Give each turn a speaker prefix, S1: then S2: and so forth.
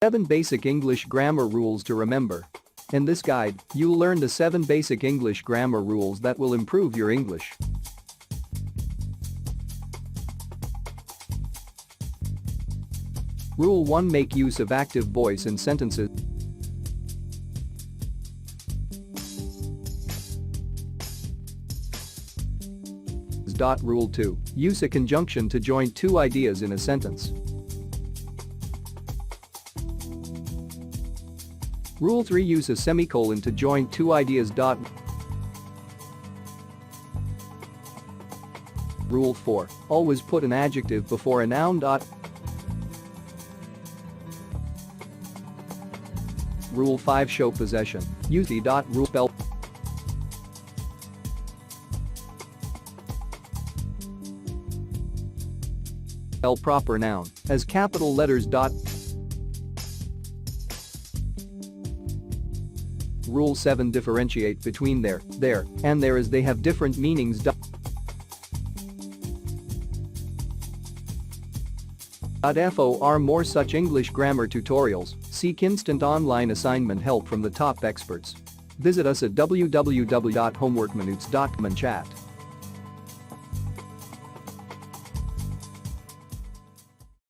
S1: 7 Basic English Grammar Rules to Remember. In this guide, you'll learn the 7 basic English grammar rules that will improve your English. Rule 1. Make use of active voice in sentences. Rule 2. Use a conjunction to join two ideas in a sentence. Rule 3. Use a semicolon to join two ideas. Rule 4. Always put an adjective before a noun. Rule 5. Show possession. Use the rule spell. Spell proper noun as capital letters. Rule 7. Differentiate between there, and there as they have different meanings. For more such English grammar tutorials, seek instant online assignment help from the top experts. Visit us at www.homeworkminutes.com and chat.